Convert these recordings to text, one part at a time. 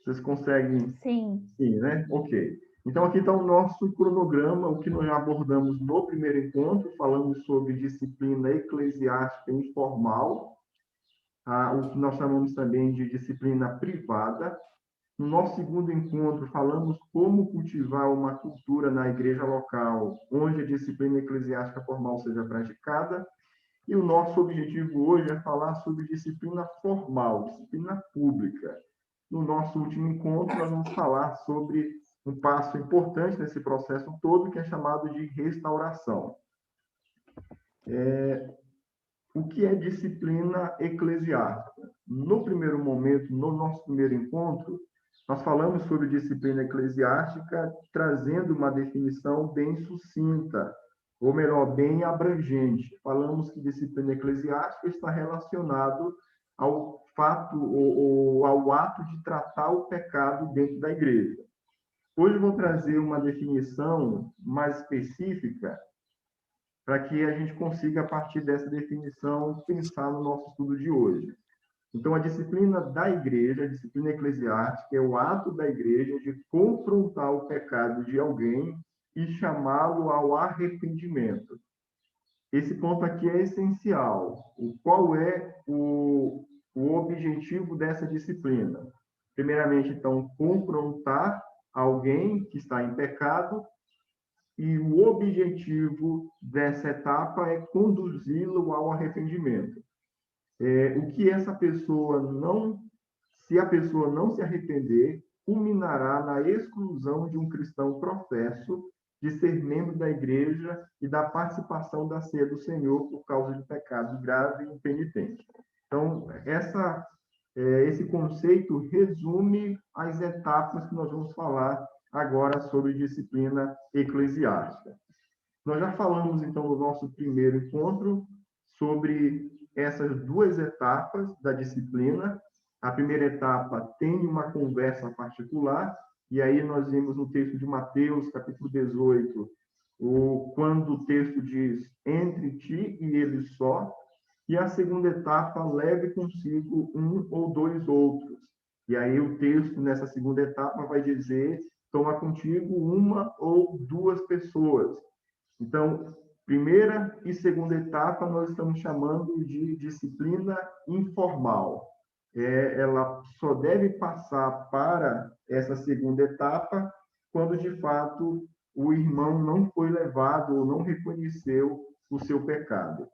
Vocês conseguem? Sim. Sim, né? Ok. Então, aqui está o nosso cronograma, o que nós já abordamos no primeiro encontro, falamos sobre disciplina eclesiástica informal, o que nós chamamos também de disciplina privada. No nosso segundo encontro, falamos como cultivar uma cultura na igreja local, onde a disciplina eclesiástica formal seja praticada. E o nosso objetivo hoje é falar sobre disciplina formal, disciplina pública. No nosso último encontro, nós vamos falar sobre um passo importante nesse processo todo, que é chamado de restauração. O que é disciplina eclesiástica? No primeiro momento, no nosso primeiro encontro, nós falamos sobre disciplina eclesiástica, trazendo uma definição bem sucinta, ou melhor, bem abrangente. Falamos que disciplina eclesiástica está relacionado ao fato ou ao ato de tratar o pecado dentro da igreja. Hoje eu vou trazer uma definição mais específica para que a gente consiga, a partir dessa definição, pensar no nosso estudo de hoje. Então, a disciplina da igreja, a disciplina eclesiástica, é o ato da igreja de confrontar o pecado de alguém e chamá-lo ao arrependimento. Esse ponto aqui é essencial. Qual é o objetivo dessa disciplina? Primeiramente, então, confrontar alguém que está em pecado, e o objetivo dessa etapa é conduzi-lo ao arrependimento. O que essa pessoa não, se a pessoa não se arrepender, culminará na exclusão de um cristão professo de ser membro da igreja e da participação da ceia do Senhor por causa de pecado grave e impenitente. Então, esse conceito resume as etapas que nós vamos falar agora sobre disciplina eclesiástica. Nós já falamos, então, no nosso primeiro encontro sobre essas duas etapas da disciplina. A primeira etapa tem uma conversa particular, e aí nós vimos no texto de Mateus, capítulo 18, quando o texto diz entre ti e ele só, e a segunda etapa leve consigo um ou dois outros. E aí o texto nessa segunda etapa vai dizer toma contigo uma ou duas pessoas. Então, primeira e segunda etapa nós estamos chamando de disciplina informal. Ela só deve passar para essa segunda etapa quando, de fato, o irmão não foi levado ou não reconheceu o seu pecado.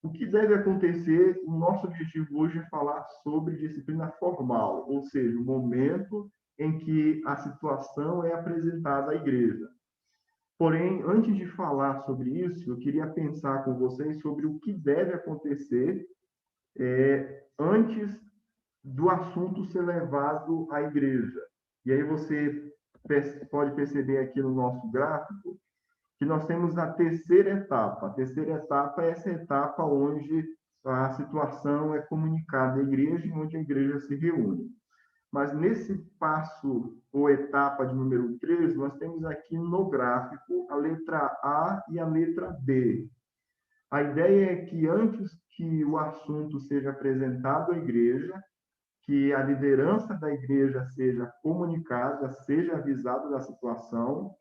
O que deve acontecer? O nosso objetivo hoje é falar sobre disciplina formal, ou seja, o momento em que a situação é apresentada à igreja. Porém, antes de falar sobre isso, eu queria pensar com vocês sobre o que deve acontecer antes do assunto ser levado à igreja. E aí você pode perceber aqui no nosso gráfico que nós temos a terceira etapa. A terceira etapa é essa etapa onde a situação é comunicada à igreja e onde a igreja se reúne. Mas nesse passo ou etapa de número 3, nós temos aqui no gráfico a letra A e a letra B. A ideia é que antes que o assunto seja apresentado à igreja, que a liderança da igreja seja comunicada, seja avisada da situação,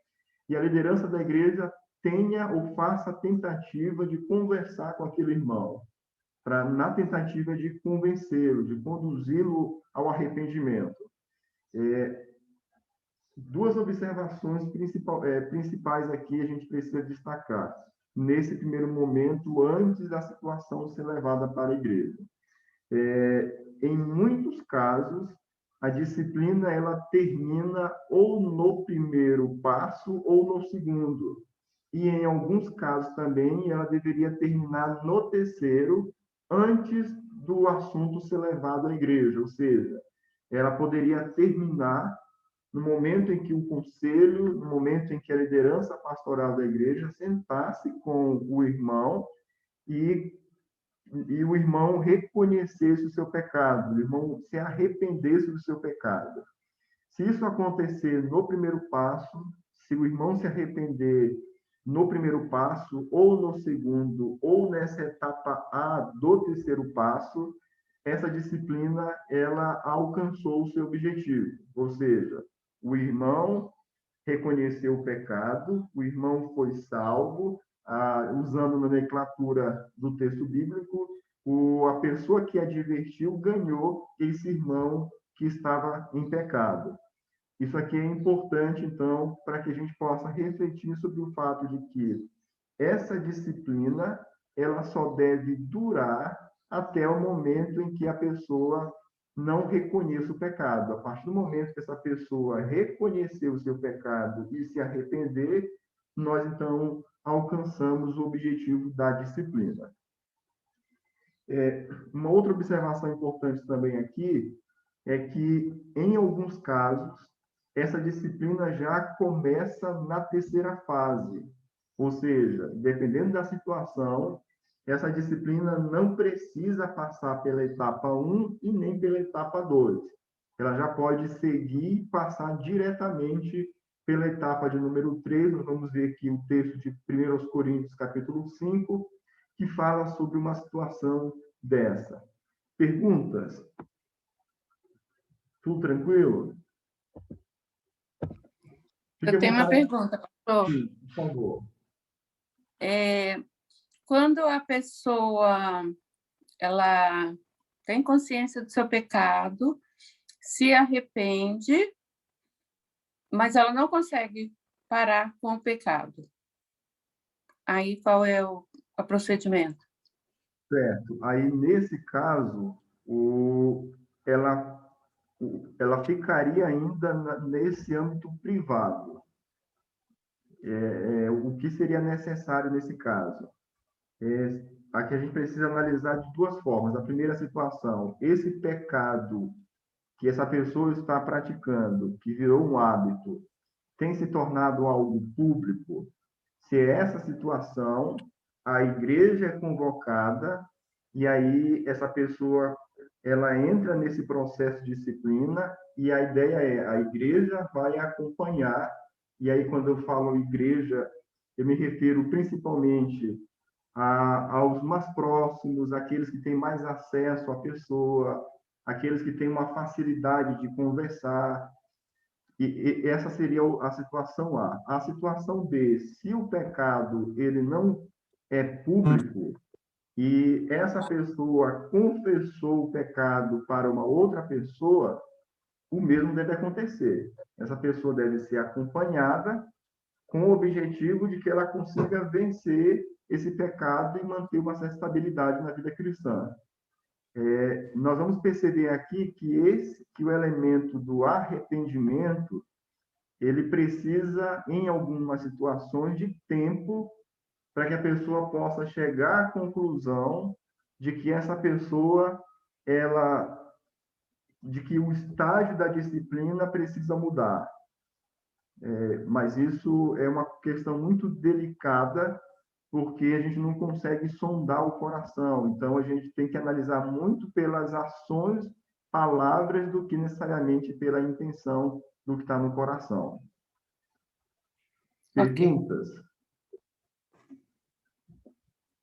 e a liderança da igreja tenha ou faça a tentativa de conversar com aquele irmão, na tentativa de convencê-lo, de conduzi-lo ao arrependimento. Duas observações principais aqui a gente precisa destacar nesse primeiro momento, antes da situação ser levada para a igreja. Em muitos casos, a disciplina ela termina ou no primeiro passo ou no segundo. E em alguns casos também ela deveria terminar no terceiro, antes do assunto ser levado à igreja, ou seja, ela poderia terminar no momento em que o conselho, no momento em que a liderança pastoral da igreja sentasse com o irmão e o irmão reconhecesse o seu pecado, o irmão se arrependesse do seu pecado. Se isso acontecer no primeiro passo, se o irmão se arrepender no primeiro passo, ou no segundo, ou nessa etapa A do terceiro passo, essa disciplina ela alcançou o seu objetivo, ou seja, o irmão reconheceu o pecado, o irmão foi salvo, usando a nomenclatura do texto bíblico, a pessoa que advertiu ganhou esse irmão que estava em pecado. Isso aqui é importante, então, para que a gente possa refletir sobre o fato de que essa disciplina ela só deve durar até o momento em que a pessoa não reconheça o pecado. A partir do momento que essa pessoa reconhecer o seu pecado e se arrepender, nós então alcançamos o objetivo da disciplina. Uma outra observação importante também aqui é que, em alguns casos, essa disciplina já começa na terceira fase. Ou seja, dependendo da situação, essa disciplina não precisa passar pela etapa 1 e nem pela etapa 2. Ela já pode seguir e passar diretamente pela etapa de número 3. Nós vamos ver aqui o texto de 1 Coríntios, capítulo 5, que fala sobre uma situação dessa. Perguntas? Tudo tranquilo? Eu tenho uma pergunta, pastor. Sim, por favor. Quando a pessoa ela tem consciência do seu pecado, se arrepende, mas ela não consegue parar com o pecado, aí qual é o procedimento? Certo. Aí, nesse caso, ela, ela ficaria ainda nesse âmbito privado. O que seria necessário nesse caso? Aqui a gente precisa analisar de duas formas. A primeira situação, esse pecado que essa pessoa está praticando, que virou um hábito, tem se tornado algo público. Se é essa situação, a igreja é convocada e aí essa pessoa ela entra nesse processo de disciplina e a ideia é a igreja vai acompanhar. E aí quando eu falo igreja, eu me refiro principalmente aos mais próximos, aqueles que têm mais acesso à pessoa, aqueles que têm uma facilidade de conversar. E essa seria a situação A. A situação B, se o pecado ele não é público e essa pessoa confessou o pecado para uma outra pessoa, o mesmo deve acontecer. Essa pessoa deve ser acompanhada com o objetivo de que ela consiga vencer esse pecado e manter uma certa estabilidade na vida cristã. Nós vamos perceber aqui que o elemento do arrependimento ele precisa, em algumas situações, de tempo para que a pessoa possa chegar à conclusão de que essa pessoa, de que o estágio da disciplina precisa mudar. Mas isso é uma questão muito delicada, porque a gente não consegue sondar o coração. Então, a gente tem que analisar muito pelas ações, palavras, do que necessariamente pela intenção do que está no coração. Perguntas? Okay.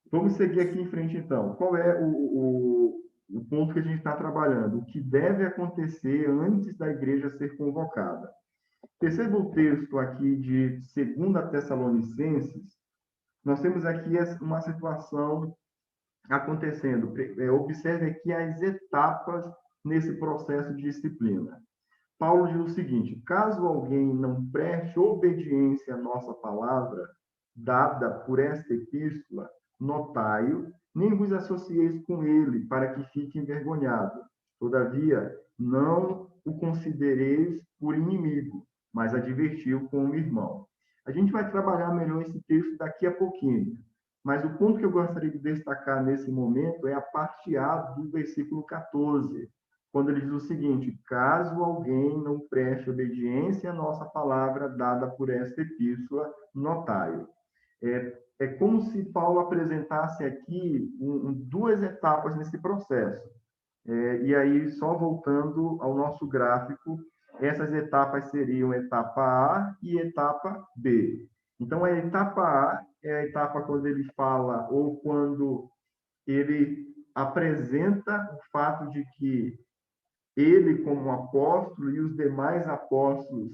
Vamos seguir aqui em frente, então. Qual é o ponto que a gente está trabalhando? O que deve acontecer antes da igreja ser convocada? Perceba o texto aqui de 2 Tessalonicenses. Nós temos aqui uma situação acontecendo. Observe aqui as etapas nesse processo de disciplina. Paulo diz o seguinte: caso alguém não preste obediência à nossa palavra, dada por esta epístola, notai-o, nem vos associeis com ele, para que fique envergonhado. Todavia, não o considereis por inimigo, mas advertiu como irmão. A gente vai trabalhar melhor esse texto daqui a pouquinho, mas o ponto que eu gostaria de destacar nesse momento é a parte A do versículo 14, quando ele diz o seguinte: caso alguém não preste obediência à nossa palavra dada por esta epístola, notai-o. É como se Paulo apresentasse aqui duas etapas nesse processo. E aí, só voltando ao nosso gráfico, essas etapas seriam etapa A e etapa B. Então, a etapa A é a etapa quando ele fala, ou quando ele apresenta o fato de que ele, como apóstolo, e os demais apóstolos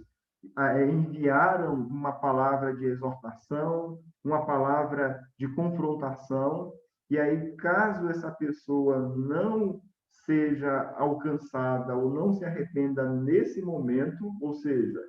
enviaram uma palavra de exortação, uma palavra de confrontação, e aí, caso essa pessoa não seja alcançada ou não se arrependa nesse momento, ou seja,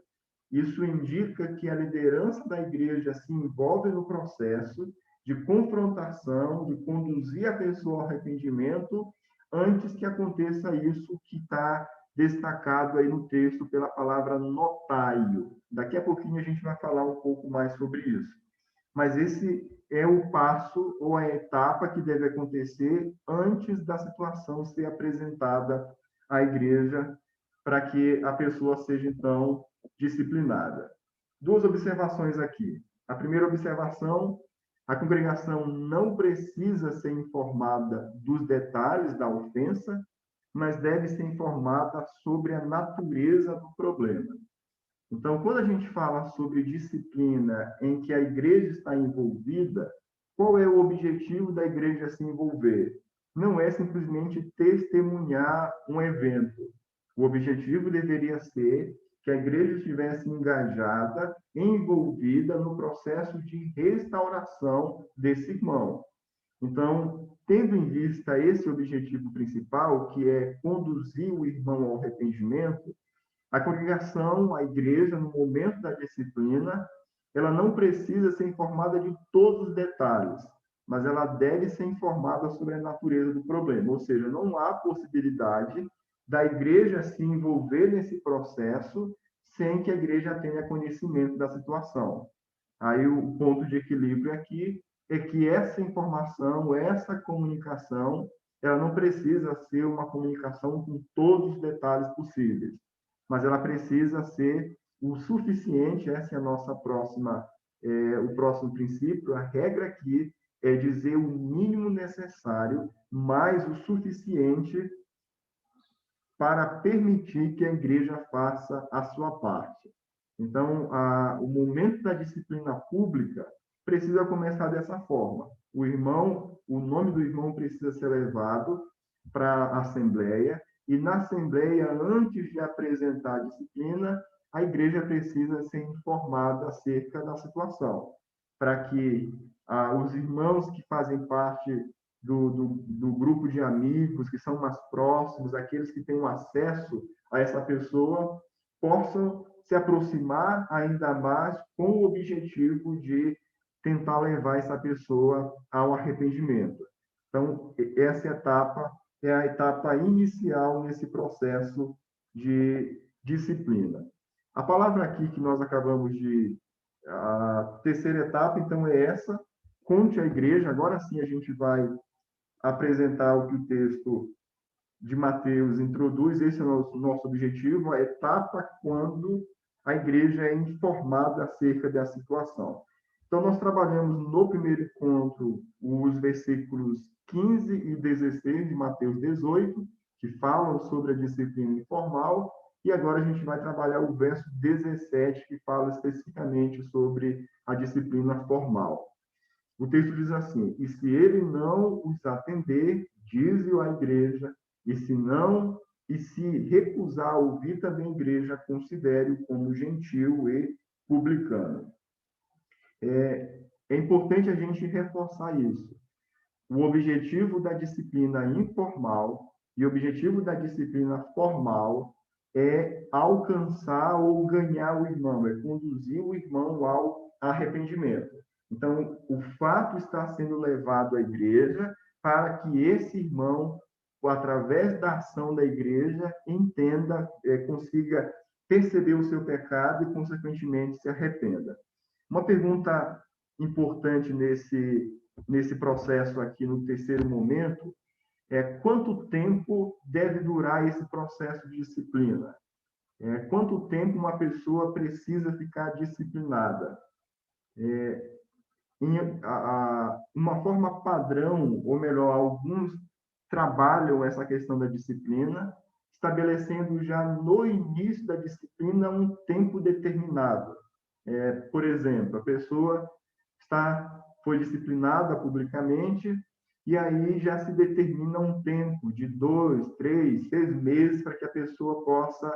isso indica que a liderança da igreja se envolve no processo de confrontação, de conduzir a pessoa ao arrependimento, antes que aconteça isso que está destacado aí no texto pela palavra notaio. Daqui a pouquinho a gente vai falar um pouco mais sobre isso. Mas esse é o passo ou a etapa que deve acontecer antes da situação ser apresentada à igreja, para que a pessoa seja, então, disciplinada. Duas observações aqui. A primeira observação: a congregação não precisa ser informada dos detalhes da ofensa, mas deve ser informada sobre a natureza do problema. Então, quando a gente fala sobre disciplina em que a igreja está envolvida, qual é o objetivo da igreja se envolver? Não é simplesmente testemunhar um evento. O objetivo deveria ser que a igreja estivesse engajada, envolvida no processo de restauração desse irmão. Então, tendo em vista esse objetivo principal, que é conduzir o irmão ao arrependimento, a congregação, a igreja, no momento da disciplina, ela não precisa ser informada de todos os detalhes, mas ela deve ser informada sobre a natureza do problema. Ou seja, não há possibilidade da igreja se envolver nesse processo sem que a igreja tenha conhecimento da situação. Aí o ponto de equilíbrio aqui é que essa informação, essa comunicação, ela não precisa ser uma comunicação com todos os detalhes possíveis, mas ela precisa ser o suficiente. Essa é a nossa o próximo princípio. A regra aqui é dizer o mínimo necessário, mas o suficiente para permitir que a igreja faça a sua parte. Então, o momento da disciplina pública precisa começar dessa forma. O nome do irmão precisa ser levado para a assembleia, e na assembleia, antes de apresentar a disciplina, a igreja precisa ser informada acerca da situação, para que os irmãos que fazem parte do grupo de amigos, que são mais próximos, aqueles que têm acesso a essa pessoa, possam se aproximar ainda mais com o objetivo de tentar levar essa pessoa ao arrependimento. Então, essa etapa é a etapa inicial nesse processo de disciplina. A palavra aqui que nós acabamos de... A terceira etapa, então, é essa: conte à igreja. Agora sim a gente vai apresentar o que o texto de Mateus introduz. Esse é o nosso objetivo, a etapa quando a igreja é informada acerca da situação. Então, nós trabalhamos no primeiro encontro os versículos 15 e 16 de Mateus 18, que falam sobre a disciplina informal, e agora a gente vai trabalhar o verso 17, que fala especificamente sobre a disciplina formal. O texto diz assim: e se ele não os atender, dize-o à igreja, e se recusar a ouvir também a igreja, considere-o como gentil e publicano. É importante a gente reforçar isso. O objetivo da disciplina informal e o objetivo da disciplina formal é alcançar ou ganhar o irmão, é conduzir o irmão ao arrependimento. Então, o fato está sendo levado à igreja para que esse irmão, através da ação da igreja, entenda, consiga perceber o seu pecado e, consequentemente, se arrependa. Uma pergunta importante nesse processo aqui, no terceiro momento, é quanto tempo deve durar esse processo de disciplina? Quanto tempo uma pessoa precisa ficar disciplinada? Uma forma padrão, ou melhor, alguns trabalham essa questão da disciplina, estabelecendo já no início da disciplina um tempo determinado. Por exemplo, a pessoa foi disciplinada publicamente, e aí já se determina um tempo de 2, 3, 6 meses para que a pessoa possa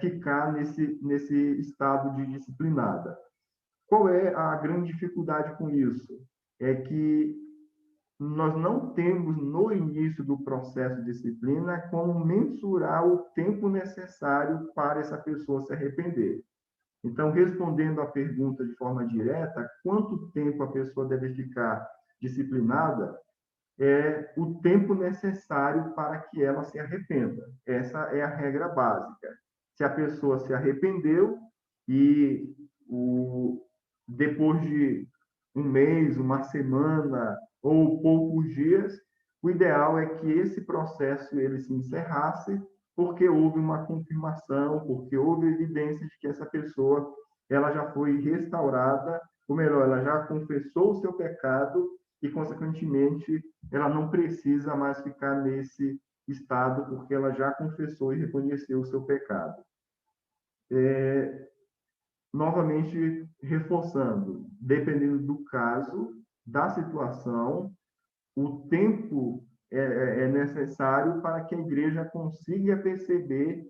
ficar nesse estado de disciplinada. Qual é a grande dificuldade com isso? É que nós não temos, no início do processo de disciplina, como mensurar o tempo necessário para essa pessoa se arrepender. Então, respondendo à pergunta de forma direta, quanto tempo a pessoa deve ficar disciplinada, é o tempo necessário para que ela se arrependa. Essa é a regra básica. Se a pessoa se arrependeu e depois de um mês, uma semana ou poucos dias, o ideal é que esse processo ele se encerrasse, porque houve uma confirmação, porque houve evidência de que essa pessoa ela já foi restaurada, ou melhor, ela já confessou o seu pecado e, consequentemente, ela não precisa mais ficar nesse estado, porque ela já confessou e reconheceu o seu pecado. Novamente, reforçando, dependendo do caso, da situação, o tempo é necessário para que a igreja consiga perceber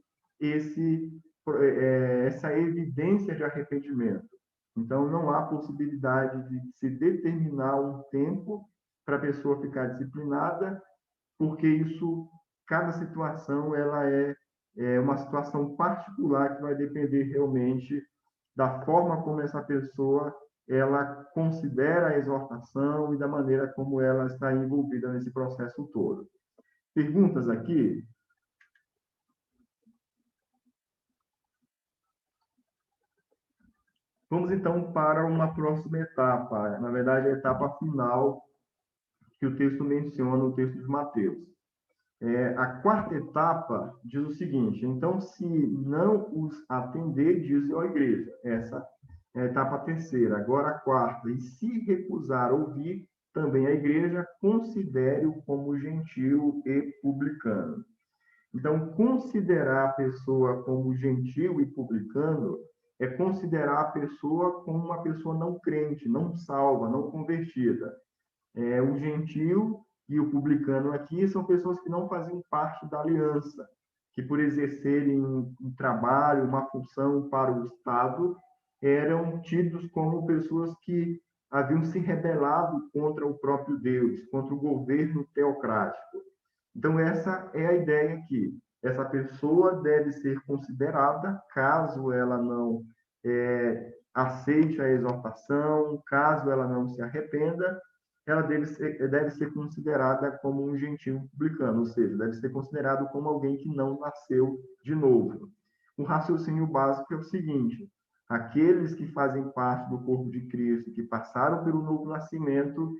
essa evidência de arrependimento. Então, não há possibilidade de se determinar um tempo para a pessoa ficar disciplinada, porque isso, cada situação, ela é uma situação particular que vai depender realmente da forma como essa pessoa ela considera a exortação e da maneira como ela está envolvida nesse processo todo. Perguntas aqui? Vamos, então, para uma próxima etapa. Na verdade, a etapa final que o texto menciona, o texto de Mateus. A quarta etapa diz o seguinte: então, se não os atender, diz a igreja. Essa é a etapa terceira. Agora, a quarta: e se recusar ouvir, também a igreja considere-o como gentio e publicano. Então, considerar a pessoa como gentio e publicano é considerar a pessoa como uma pessoa não crente, não salva, não convertida. O gentio e o publicano aqui são pessoas que não fazem parte da aliança, que por exercerem um trabalho, uma função para o Estado, eram tidos como pessoas que haviam se rebelado contra o próprio Deus, contra o governo teocrático. Então, essa é a ideia aqui. Essa pessoa deve ser considerada, caso ela não aceite a exortação, caso ela não se arrependa, ela deve ser considerada como um gentio publicano, ou seja, deve ser considerado como alguém que não nasceu de novo. O raciocínio básico é o seguinte: aqueles que fazem parte do corpo de Cristo, que passaram pelo novo nascimento,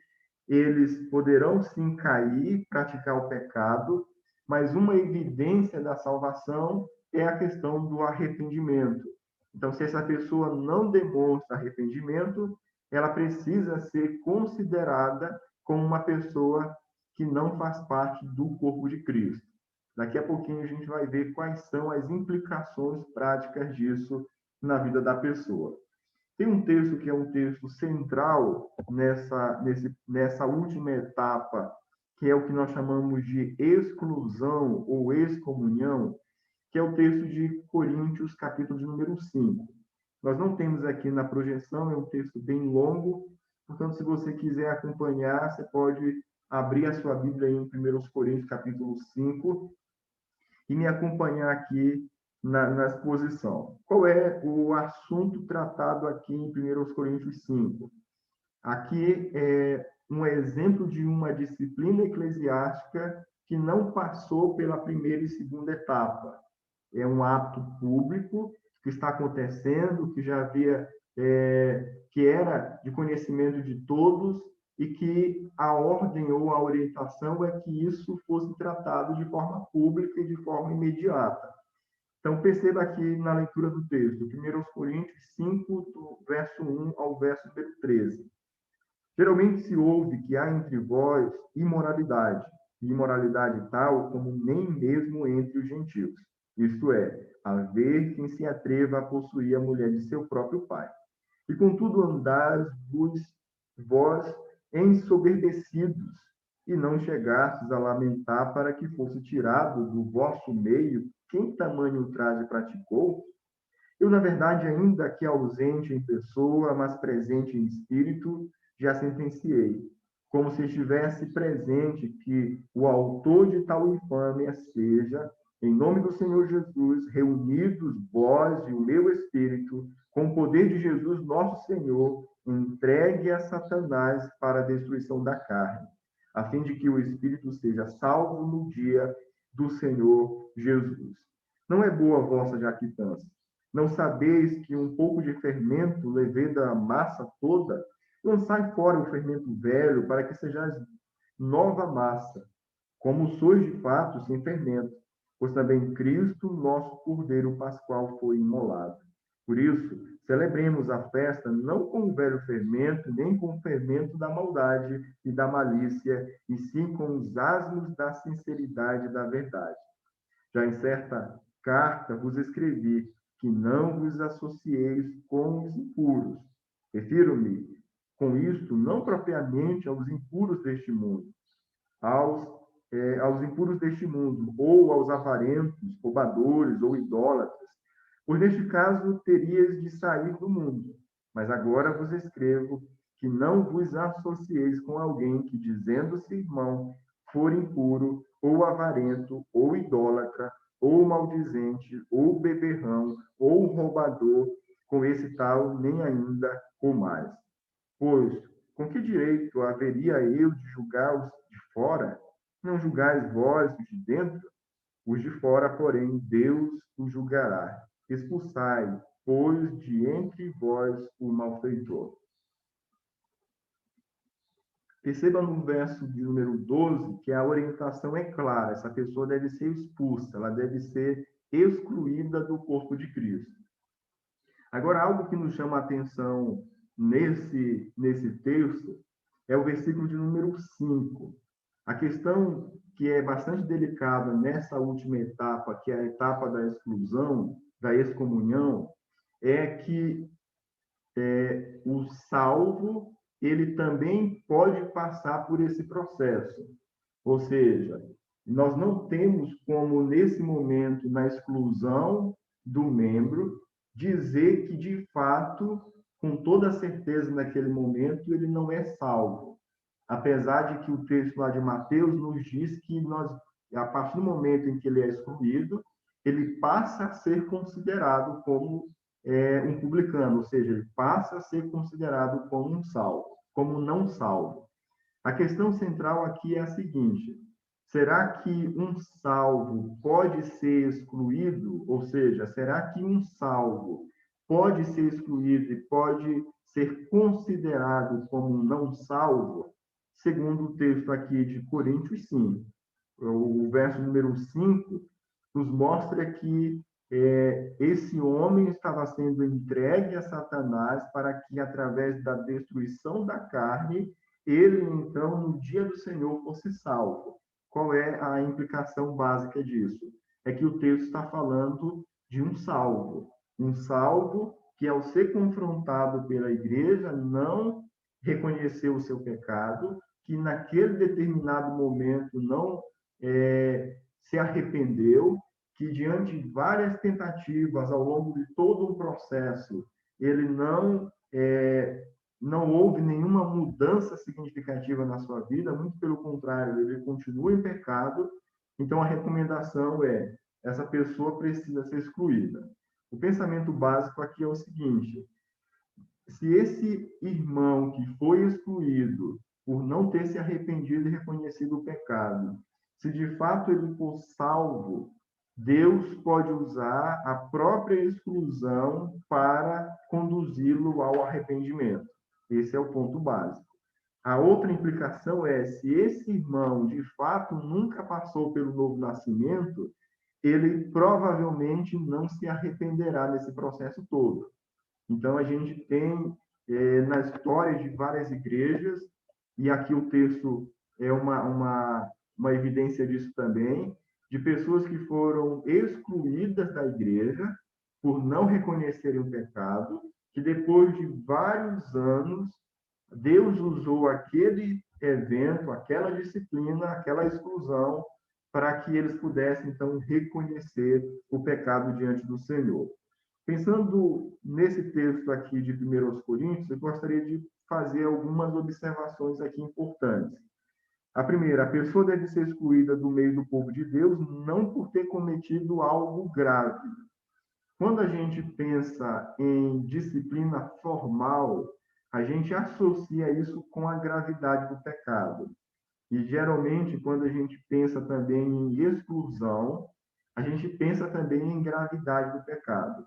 eles poderão sim cair, praticar o pecado, mas uma evidência da salvação é a questão do arrependimento. Então, se essa pessoa não demonstra arrependimento, ela precisa ser considerada como uma pessoa que não faz parte do corpo de Cristo. Daqui a pouquinho a gente vai ver quais são as implicações práticas disso na vida da pessoa. Tem um texto que é um texto central nessa última etapa, que é o que nós chamamos de exclusão ou excomunhão, que é o texto de Coríntios, capítulo de número 5. Nós não temos aqui na projeção, é um texto bem longo, portanto, se você quiser acompanhar, você pode abrir a sua Bíblia em 1 Coríntios, capítulo 5, e me acompanhar aqui na exposição. Qual é o assunto tratado aqui em 1 Coríntios 5? Aqui é um exemplo de uma disciplina eclesiástica que não passou pela primeira e segunda etapa. É um ato público que está acontecendo, que já havia, que era de conhecimento de todos, e que a ordem ou a orientação é que isso fosse tratado de forma pública e de forma imediata. Então, perceba aqui na leitura do texto, 1 Coríntios 5, do verso 1 ao verso 13. Geralmente se ouve que há entre vós imoralidade, e imoralidade tal como nem mesmo entre os gentios. Isto é, haver quem se atreva a possuir a mulher de seu próprio pai. E contudo andais vós ensoberbecidos, e não chegastes a lamentar para que fosse tirado do vosso meio quem tamanho ultraje praticou? Eu, na verdade, ainda que ausente em pessoa, mas presente em espírito, já sentenciei, como se estivesse presente que o autor de tal infâmia seja, em nome do Senhor Jesus, reunidos vós e o meu espírito, com o poder de Jesus, nosso Senhor, entregue a Satanás para a destruição da carne, a fim de que o espírito seja salvo no dia do Senhor Jesus. Não é boa a vossa jactância. Não sabeis que um pouco de fermento leveda a massa toda? Lançai fora o fermento velho, para que sejais nova massa, como sois de fato sem fermento, pois também Cristo, nosso Cordeiro Pascual, foi imolado. Por isso, celebremos a festa não com o velho fermento, nem com o fermento da maldade e da malícia, e sim com os asmos da sinceridade e da verdade. Já em certa carta vos escrevi que não vos associeis com os impuros. Refiro-me, com isto, não propriamente aos impuros deste mundo, aos impuros deste mundo, ou aos avarentos, roubadores ou idólatras, pois neste caso terias de sair do mundo. Mas agora vos escrevo que não vos associeis com alguém que, dizendo-se irmão, for impuro, ou avarento, ou idólatra, ou maldizente, ou beberrão, ou roubador, com esse tal nem ainda comais. Pois, com que direito haveria eu de julgar os de fora? Não julgais vós os de dentro? Os de fora, porém, Deus os julgará. Expulsai, pois, de entre vós o malfeitor. Perceba no verso de número 12 que a orientação é clara. Essa pessoa deve ser expulsa, ela deve ser excluída do corpo de Cristo. Agora, algo que nos chama a atenção nesse texto é o versículo de número 5. A questão que é bastante delicada nessa última etapa, que é a etapa da exclusão, da excomunhão, é que o salvo ele também pode passar por esse processo. Ou seja, nós não temos como, nesse momento, na exclusão do membro, dizer que, de fato, com toda certeza, naquele momento, ele não é salvo. Apesar de que o texto lá de Mateus nos diz que a partir do momento em que ele é excluído, ele passa a ser considerado como um publicano, ou seja, ele passa a ser considerado como um salvo, como não salvo. A questão central aqui é a seguinte: será que um salvo pode ser excluído? Ou seja, será que um salvo pode ser excluído e pode ser considerado como não salvo? Segundo o texto aqui de Coríntios, sim. O verso número 5 nos mostra que esse homem estava sendo entregue a Satanás para que, através da destruição da carne, ele, então, no dia do Senhor, fosse salvo. Qual é a implicação básica disso? É que o texto está falando de um salvo que, ao ser confrontado pela igreja, não reconheceu o seu pecado, que naquele determinado momento não se arrependeu, que diante de várias tentativas ao longo de todo o processo, ele não houve nenhuma mudança significativa na sua vida, muito pelo contrário, ele continua em pecado. Então, a recomendação é: essa pessoa precisa ser excluída. O pensamento básico aqui é o seguinte: se esse irmão que foi excluído por não ter se arrependido e reconhecido o pecado, se de fato ele for salvo, Deus pode usar a própria exclusão para conduzi-lo ao arrependimento. Esse é o ponto básico. A outra implicação é: se esse irmão de fato nunca passou pelo novo nascimento, ele provavelmente não se arrependerá nesse processo todo. Então, a gente tem na história de várias igrejas, e aqui o texto é uma evidência disso também, de pessoas que foram excluídas da igreja por não reconhecerem o pecado, que depois de vários anos, Deus usou aquele evento, aquela disciplina, aquela exclusão, para que eles pudessem, então, reconhecer o pecado diante do Senhor. Pensando nesse texto aqui de 1 Coríntios, eu gostaria de fazer algumas observações aqui importantes. A primeira, a pessoa deve ser excluída do meio do povo de Deus não por ter cometido algo grave. Quando a gente pensa em disciplina formal, a gente associa isso com a gravidade do pecado. E, geralmente, quando a gente pensa também em exclusão, a gente pensa também em gravidade do pecado.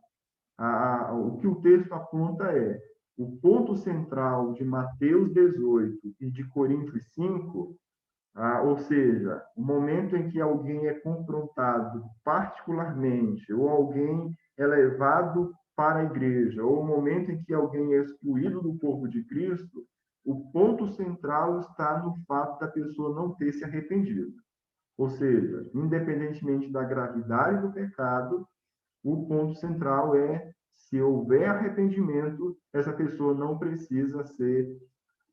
O que o texto aponta é o ponto central de Mateus 18 e de Coríntios 5, ou seja, o momento em que alguém é confrontado particularmente, ou alguém é levado para a igreja, ou o momento em que alguém é excluído do corpo de Cristo, o ponto central está no fato da pessoa não ter se arrependido. Ou seja, independentemente da gravidade do pecado, o ponto central é, se houver arrependimento, essa pessoa não precisa ser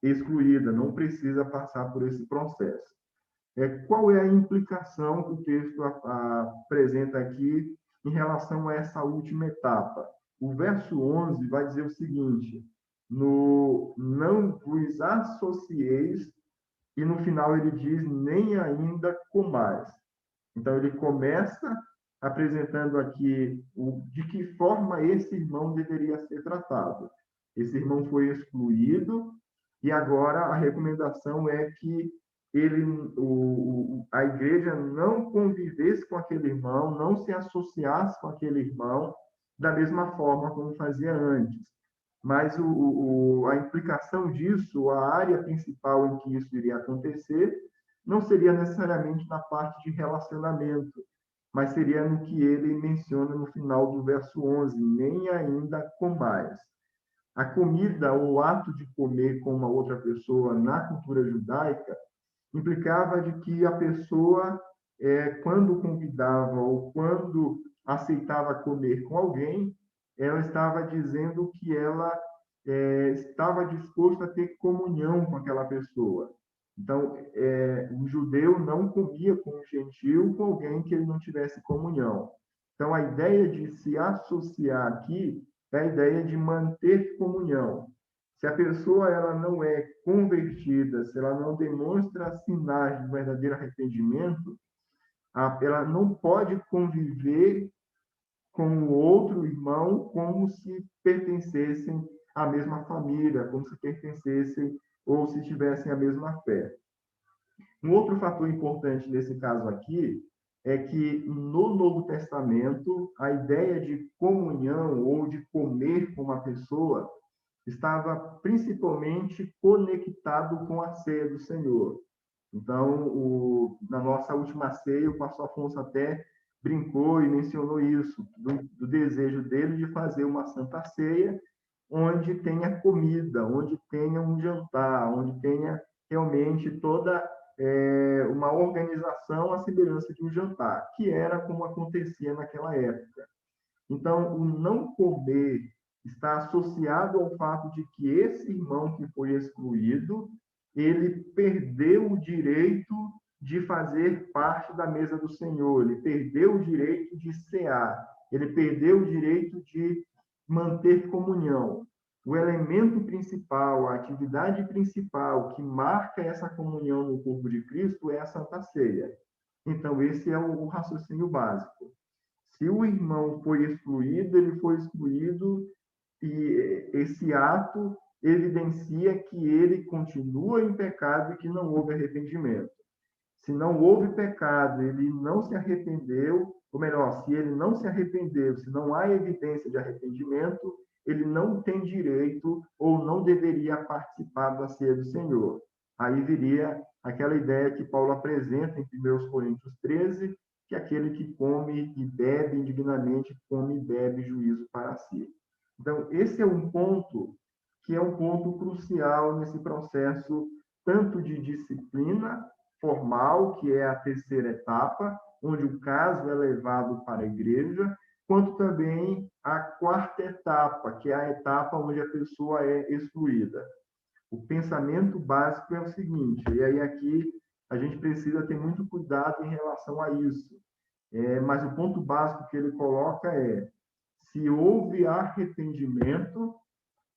excluída, não precisa passar por esse processo. Qual é a implicação que o texto apresenta aqui em relação a essa última etapa? O verso 11 vai dizer o seguinte: não vos associeis, e no final ele diz, nem ainda comais. Então, ele começa apresentando aqui de que forma esse irmão deveria ser tratado. Esse irmão foi excluído, e agora a recomendação é que a igreja não convivesse com aquele irmão, não se associasse com aquele irmão da mesma forma como fazia antes. Mas a implicação disso, a área principal em que isso iria acontecer, não seria necessariamente na parte de relacionamento, mas seria no que ele menciona no final do verso 11, nem ainda comais. A comida, ou o ato de comer com uma outra pessoa na cultura judaica, implicava de que a pessoa, quando convidava ou quando aceitava comer com alguém, ela estava dizendo que ela estava disposta a ter comunhão com aquela pessoa. Então, o judeu não comia com um gentil, com alguém que ele não tivesse comunhão. Então, a ideia de se associar aqui é a ideia de manter comunhão. Se a pessoa ela não é convertida, se ela não demonstra sinais de verdadeiro arrependimento, ela não pode conviver com o outro irmão como se pertencessem à mesma família, como se pertencessem ou se tivessem a mesma fé. Um outro fator importante nesse caso aqui é que no Novo Testamento a ideia de comunhão ou de comer com uma pessoa estava principalmente conectado com a ceia do Senhor. Então, na nossa última ceia, o pastor Afonso até brincou e mencionou isso, do desejo dele de fazer uma santa ceia, onde tenha comida, onde tenha um jantar, onde tenha realmente toda uma organização à semelhança de um jantar, que era como acontecia naquela época. Então, o não comer está associado ao fato de que esse irmão que foi excluído, ele perdeu o direito de fazer parte da mesa do Senhor, ele perdeu o direito de cear, ele perdeu o direito de manter comunhão. O elemento principal, a atividade principal que marca essa comunhão no corpo de Cristo é a Santa Ceia. Então, esse é o raciocínio básico. Se o irmão foi excluído, ele foi excluído, e esse ato evidencia que ele continua em pecado e que não houve arrependimento. Se não houve pecado, ele não se arrependeu, ou melhor, se ele não se arrependeu, se não há evidência de arrependimento, ele não tem direito ou não deveria participar da ceia do Senhor. Aí viria aquela ideia que Paulo apresenta em 1 Coríntios 13, que aquele que come e bebe indignamente, come e bebe juízo para si. Então, esse é um ponto que é um ponto crucial nesse processo, tanto de disciplina formal, que é a terceira etapa, onde o caso é levado para a igreja, quanto também a quarta etapa, que é a etapa onde a pessoa é excluída. O pensamento básico é o seguinte, e aí aqui a gente precisa ter muito cuidado em relação a isso. Mas o ponto básico que ele coloca é: se houve arrependimento,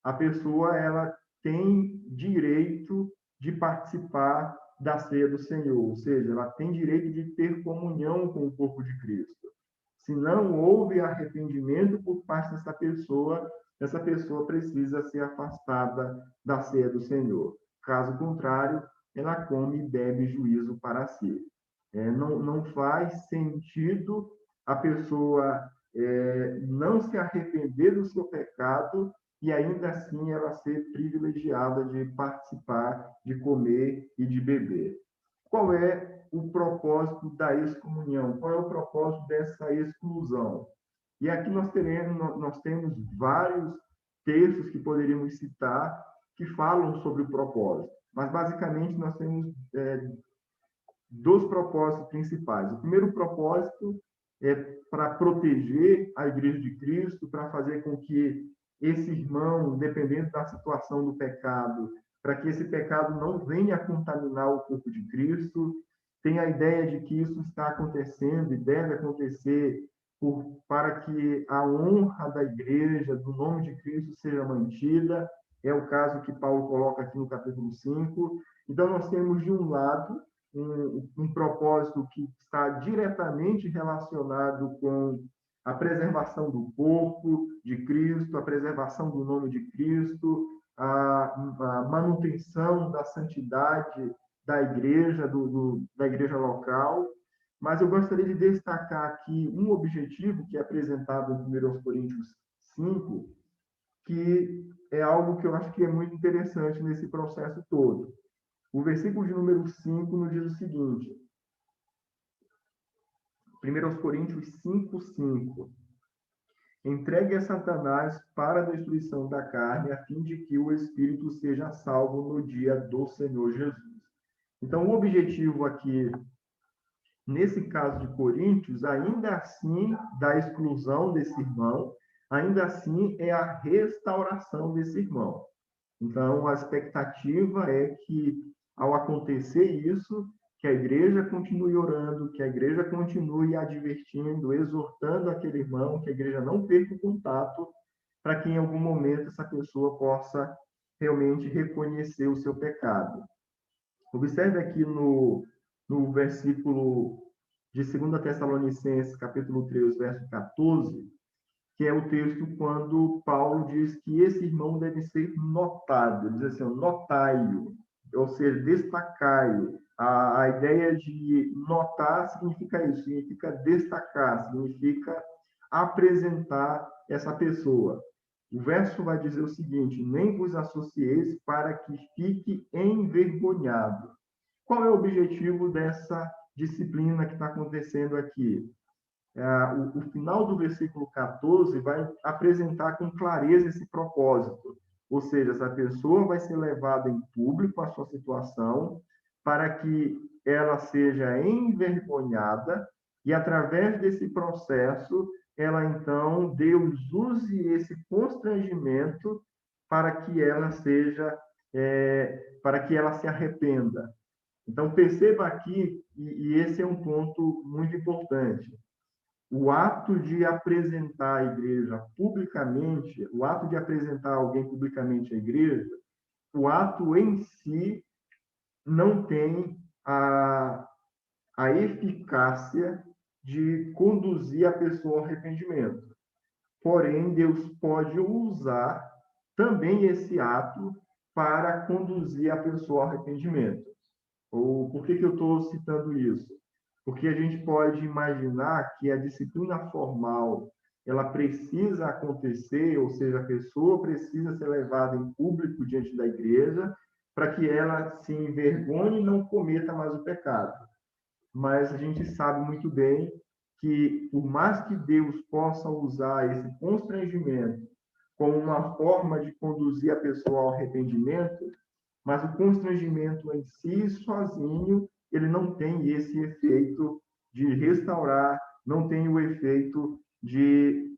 a pessoa ela tem direito de participar da ceia do Senhor, ou seja, ela tem direito de ter comunhão com o corpo de Cristo. Se não houve arrependimento por parte dessa pessoa, essa pessoa precisa ser afastada da ceia do Senhor. Caso contrário, ela come e bebe juízo para si. Não faz sentido a pessoa não se arrepender do seu pecado e ainda assim ela ser privilegiada de participar, de comer e de beber. Qual é o propósito da excomunhão? Qual é o propósito dessa exclusão? E aqui nós temos vários textos que poderíamos citar que falam sobre o propósito, mas basicamente nós temos dois propósitos principais. O primeiro propósito é para proteger a Igreja de Cristo, para fazer com que esse irmão, dependendo da situação do pecado, para que esse pecado não venha a contaminar o corpo de Cristo. Tem a ideia de que isso está acontecendo e deve acontecer para que a honra da Igreja, do nome de Cristo, seja mantida. É o caso que Paulo coloca aqui no capítulo 5. Então, nós temos, de um lado, um propósito que está diretamente relacionado com a preservação do corpo de Cristo, a preservação do nome de Cristo, a manutenção da santidade da igreja, da igreja local. Mas eu gostaria de destacar aqui um objetivo que é apresentado em 1 Coríntios 5, que é algo que eu acho que é muito interessante nesse processo todo. O versículo de número 5 nos diz o seguinte, 1 Coríntios 5, 5. Entregue a Satanás para a destruição da carne, a fim de que o espírito seja salvo no dia do Senhor Jesus. Então, o objetivo aqui, nesse caso de Coríntios, ainda assim, da exclusão desse irmão, ainda assim é a restauração desse irmão. Então, a expectativa é que, ao acontecer isso, que a igreja continue orando, que a igreja continue advertindo, exortando aquele irmão, que a igreja não perca o contato, para que em algum momento essa pessoa possa realmente reconhecer o seu pecado. Observe aqui no versículo de 2 Tessalonicenses, capítulo 3, verso 14, que é o texto quando Paulo diz que esse irmão deve ser notado. Ele diz assim, notai-o, ou seja, destacai-o. A ideia de notar significa isso, significa destacar, significa apresentar essa pessoa. O verso vai dizer o seguinte, nem vos associeis para que fique envergonhado. Qual é o objetivo dessa disciplina que está acontecendo aqui? O final do versículo 14 vai apresentar com clareza esse propósito. Ou seja, essa pessoa vai ser levada em público a sua situação para que ela seja envergonhada e, através desse processo, ela, então, Deus use esse constrangimento para que ela para que ela se arrependa. Então, perceba aqui, e esse é um ponto muito importante, o ato de apresentar a igreja publicamente, o ato de apresentar alguém publicamente à igreja, o ato em si não tem a eficácia de conduzir a pessoa ao arrependimento. Porém, Deus pode usar também esse ato para conduzir a pessoa ao arrependimento. Por que eu estou citando isso? Porque a gente pode imaginar que a disciplina formal ela precisa acontecer, ou seja, a pessoa precisa ser levada em público diante da igreja para que ela se envergonhe e não cometa mais o pecado. Mas a gente sabe muito bem que, por mais que Deus possa usar esse constrangimento como uma forma de conduzir a pessoa ao arrependimento, mas o constrangimento em si, sozinho, ele não tem esse efeito de restaurar, não tem o efeito de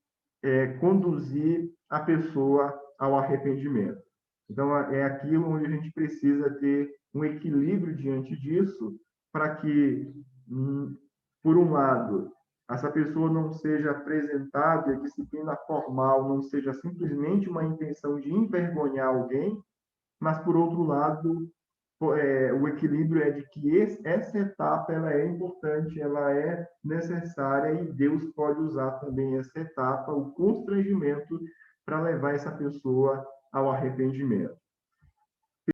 conduzir a pessoa ao arrependimento. Então, é aquilo onde a gente precisa ter um equilíbrio diante disso, para que, por um lado, essa pessoa não seja apresentada, a disciplina formal não seja simplesmente uma intenção de envergonhar alguém, mas, por outro lado, o equilíbrio é de que essa etapa ela é importante, ela é necessária, e Deus pode usar também essa etapa, o constrangimento, para levar essa pessoa ao arrependimento.